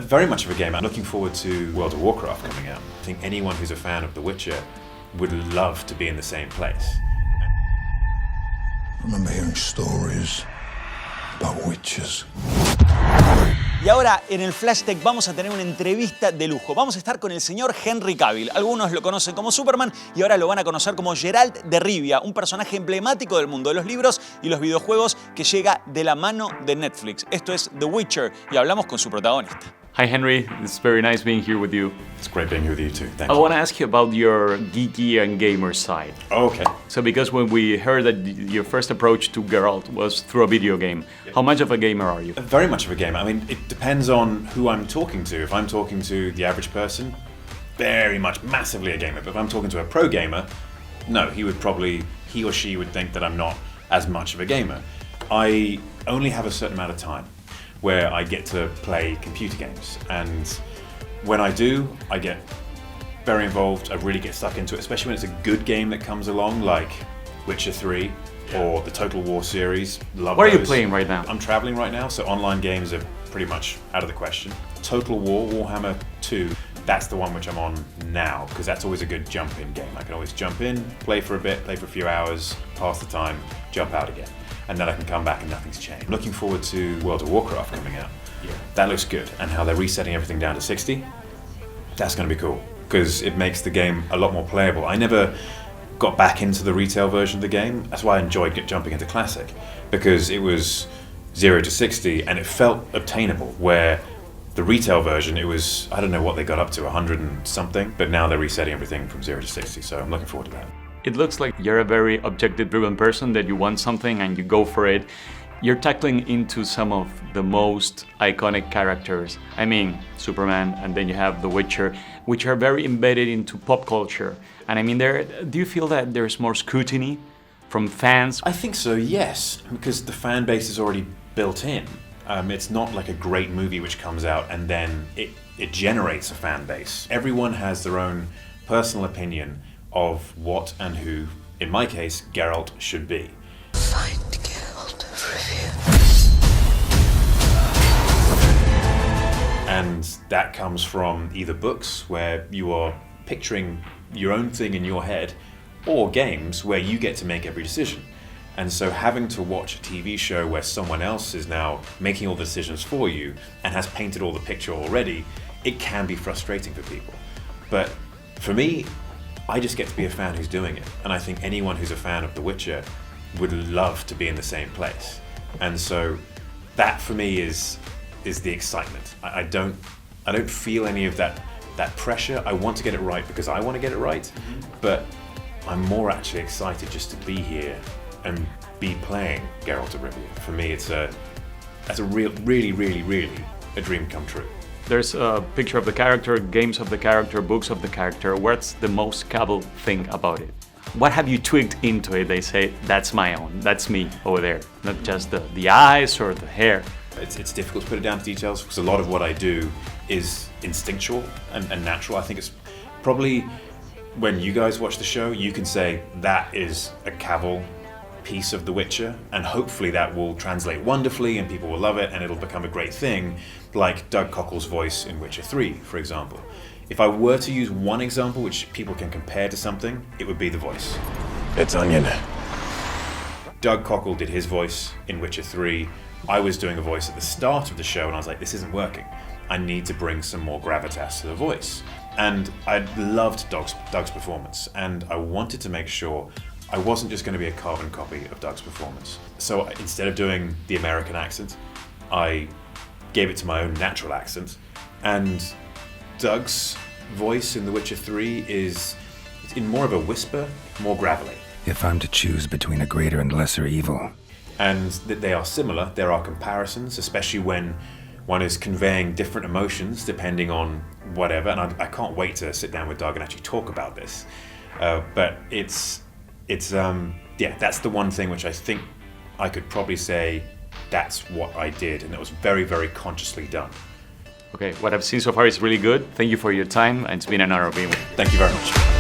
Very much of a game. I'm looking forward to World of Warcraft coming out. I think anyone who's a fan of The Witcher would love to be in the same place. I remember hearing stories about witches. Y ahora en el Flashtech vamos a tener una entrevista de lujo. Vamos a estar con el señor Henry Cavill. Algunos lo conocen como Superman y ahora lo van a conocer como Geralt de Rivia, un personaje emblemático del mundo de los libros y los videojuegos que llega de la mano de Netflix. Esto es The Witcher y hablamos con su protagonista. Hi Henry, it's very nice being here with you. It's great being here with you too. Thank I you. want to ask you about your geeky and gamer side. Oh, okay. So because when we heard that your first approach to Geralt was through a video game, how much of a gamer are you? Very much of a gamer. I mean, it depends on who I'm talking to. If I'm talking to the average person, very much, massively a gamer. But if I'm talking to a pro gamer, no, he or she would think that I'm not as much of a gamer. I only have a certain amount of time where I get to play computer games. And when I do, I get very involved. I really get stuck into it, especially when it's a good game that comes along, like Witcher 3 or the Total War series. Love What are you those. playing right now? I'm traveling right now, so online games are pretty much out of the question. Total War, Warhammer 2, that's the one which I'm on now, because that's always a good jump-in game. I can always jump in, play for a bit, play for a few hours, pass the time, jump out again. And then I can come back and nothing's changed. Looking forward to World of Warcraft coming out. Yeah. That looks good. And how they're resetting everything down to 60, that's going to be cool, because it makes the game a lot more playable. I never got back into the retail version of the game. That's why I enjoyed jumping into Classic, because it was 0 to 60 and it felt obtainable, where the retail version, it was, I don't know what they got up to, 100 and something, but now they're resetting everything from 0 to 60, so I'm looking forward to that. It looks like you're a very objective-driven person, that you want something and you go for it. You're tackling into some of the most iconic characters. I mean, Superman, and then you have The Witcher, which are very embedded into pop culture. And I mean, do you feel that there's more scrutiny from fans? I think so, yes, because the fan base is already built in. It's not like a great movie which comes out and then it generates a fan base. Everyone has their own personal opinion of what and who, in my case, Geralt should be. Find Geralt de Rivia. And that comes from either books where you are picturing your own thing in your head, or games where you get to make every decision. And so having to watch a TV show where someone else is now making all the decisions for you and has painted all the picture already, it can be frustrating for people. But for me, I just get to be a fan who's doing it. And I think anyone who's a fan of The Witcher would love to be in the same place. And so that for me is the excitement. I don't feel any of that pressure. I want to get it right because I want to get it right, but I'm more actually excited just to be here and be playing Geralt de Rivia. For me, that's a really a dream come true. There's a picture of the character, games of the character, books of the character. What's the most Cavill thing about it? What have you tweaked into it? They say, that's my own, that's me over there. Not just the eyes or the hair. It's difficult to put it down to details because a lot of what I do is instinctual and natural. I think it's probably, when you guys watch the show, you can say that is a Cavill piece of The Witcher, and hopefully that will translate wonderfully and people will love it and it'll become a great thing, like Doug Cockle's voice in Witcher 3, for example. If I were to use one example which people can compare to something, it would be the voice. It's onion. Doug Cockle did his voice in Witcher 3. I was doing a voice at the start of the show and I was like, this isn't working. I need to bring some more gravitas to the voice. And I loved Doug's performance, and I wanted to make sure I wasn't just going to be a carbon copy of Doug's performance. So instead of doing the American accent, I gave it to my own natural accent. And Doug's voice in The Witcher 3 is in more of a whisper, more gravelly. If I'm to choose between a greater and lesser evil. And that they are similar, there are comparisons, especially when one is conveying different emotions depending on whatever. And I can't wait to sit down with Doug and actually talk about this. But it's that's the one thing which I think I could probably say that's what I did, and it was very consciously done. Okay, what I've seen so far is really good. Thank you for your time, and it's been an honor being with you. Thank you very much.